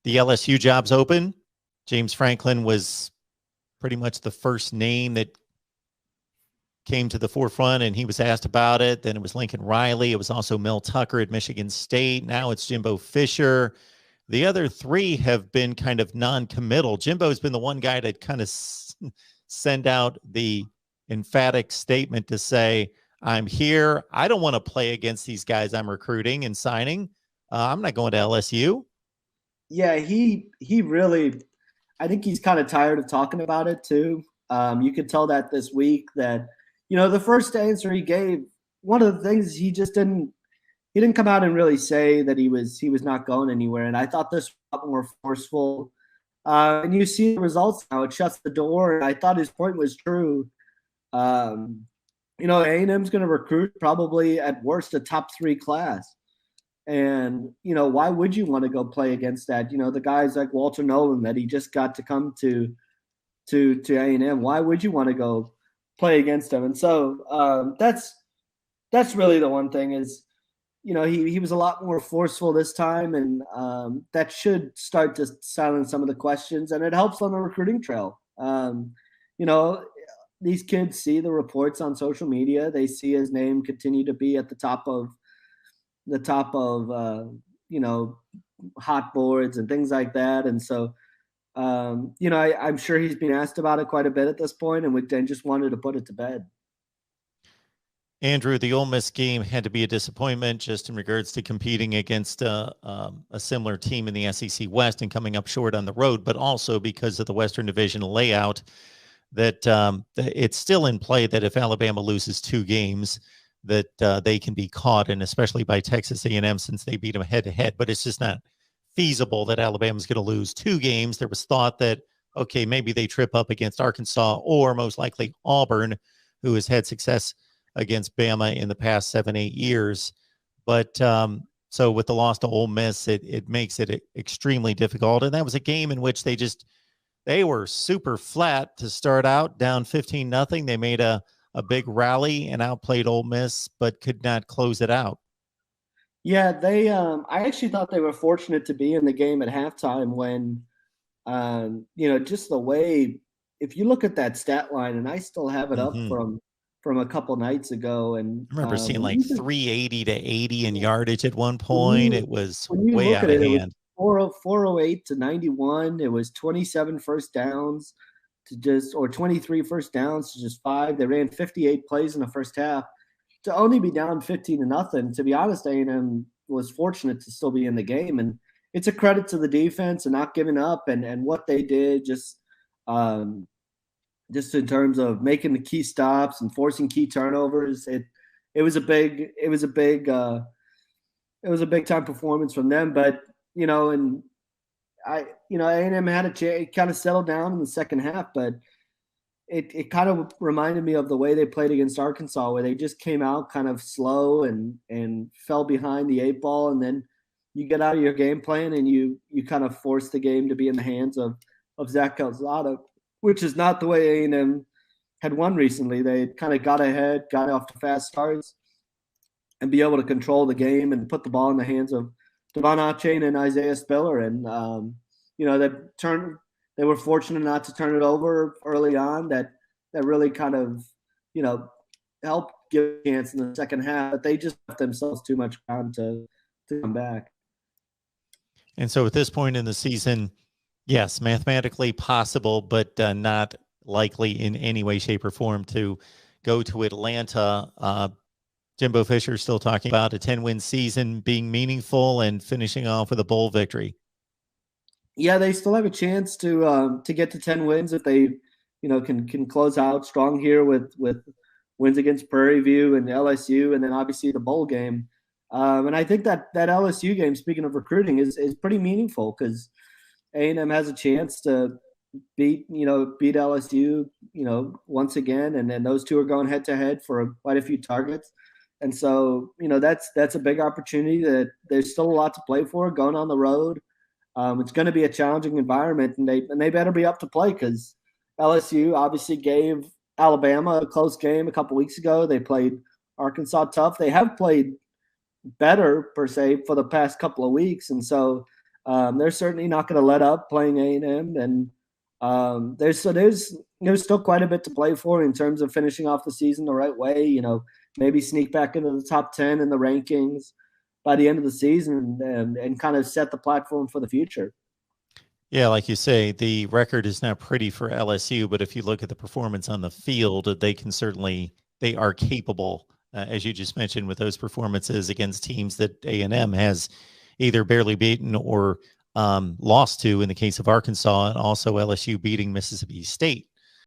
the LSU job's open. James Franklin was pretty much the first name that came to the forefront, and he was asked about it. Then it was Lincoln Riley. It was also Mel Tucker at Michigan State. Now it's Jimbo Fisher. The other three have been kind of non-committal. Jimbo's been the one guy to kind of send out the emphatic statement to say, I'm here. I don't want to play against these guys I'm recruiting and signing. I'm not going to LSU. Yeah, he really, I think he's kind of tired of talking about it too. You could tell that this week that, the first answer he gave, one of the things he didn't come out and really say that he was not going anywhere. And I thought this was a lot more forceful. And you see the results now. It shuts the door. And I thought his point was true. A&M's going to recruit probably at worst a top 3 class. And, why would you want to go play against that? The guys like Walter Nolan that he just got to come to A&M. Why would you want to go play against them? And so that's really the one thing is, he was a lot more forceful this time, and that should start to silence some of the questions, and it helps on the recruiting trail. These kids see the reports on social media. They see his name continue to be at the top of hot boards and things like that. And so, I'm sure he's been asked about it quite a bit at this point, and just wanted to put it to bed. Andrew, the Ole Miss game had to be a disappointment just in regards to competing against a similar team in the SEC West and coming up short on the road, but also because of the Western Division layout that it's still in play that if Alabama loses 2 games, that they can be caught, and especially by Texas A&M since they beat them head-to-head. But it's just not feasible that Alabama's going to lose 2 games. There was thought that, okay, maybe they trip up against Arkansas or most likely Auburn, who has had success against Bama in the past 7-8 years. But so with the loss to Ole Miss, it makes it extremely difficult. And that was a game in which they were super flat to start out, down 15-0. They made a big rally and outplayed Ole Miss, but could not close it out. Yeah, they. I actually thought they were fortunate to be in the game at halftime when, just the way. If you look at that stat line, and I still have it up from a couple nights ago, and I remember seeing like 380 to 80 in yardage at one point. It was way out of hand. 408 to 91. It was 27 first downs or 23 first downs to just 5. They ran 58 plays in the first half to only be down 15-0. To be honest, A&M was fortunate to still be in the game, and it's a credit to the defense and not giving up and what they did just in terms of making the key stops and forcing key turnovers. It was a big time performance from them, but A&M had a chance. It kind of settled down in the second half, but it kind of reminded me of the way they played against Arkansas, where they just came out kind of slow and fell behind the 8 ball, and then you get out of your game plan and you kind of force the game to be in the hands of Zach Calzada, which is not the way A&M had won recently. They kind of got ahead, got off to fast starts, and be able to control the game and put the ball in the hands of Devon Achane and Isaiah Spiller. And, they were fortunate not to turn it over early on. That really kind of, helped give a chance in the second half. But they just left themselves too much ground to come back. And so at this point in the season, yes, mathematically possible, but not likely in any way, shape, or form to go to Atlanta. Jimbo Fisher still talking about a 10-win season being meaningful and finishing off with a bowl victory. Yeah, they still have a chance to get to 10 wins if they, can close out strong here with wins against Prairie View and LSU, and then obviously the bowl game. And I think that LSU game, speaking of recruiting, is pretty meaningful because A&M has a chance to beat LSU, once again, and then those two are going head to head for quite a few targets. And so, that's a big opportunity that there's still a lot to play for going on the road. It's going to be a challenging environment, and they better be up to play because LSU obviously gave Alabama a close game a couple weeks ago. They played Arkansas tough. They have played better per se for the past couple of weeks, and so They're certainly not going to let up playing A&M, and there's still quite a bit to play for in terms of finishing off the season the right way. Maybe sneak back into the top 10 in the rankings by the end of the season and kind of set the platform for the future. Yeah, like you say, the record is not pretty for LSU, but if you look at the performance on the field, they are capable, as you just mentioned, with those performances against teams that A&M has either barely beaten or lost to in the case of Arkansas, and also LSU beating Mississippi State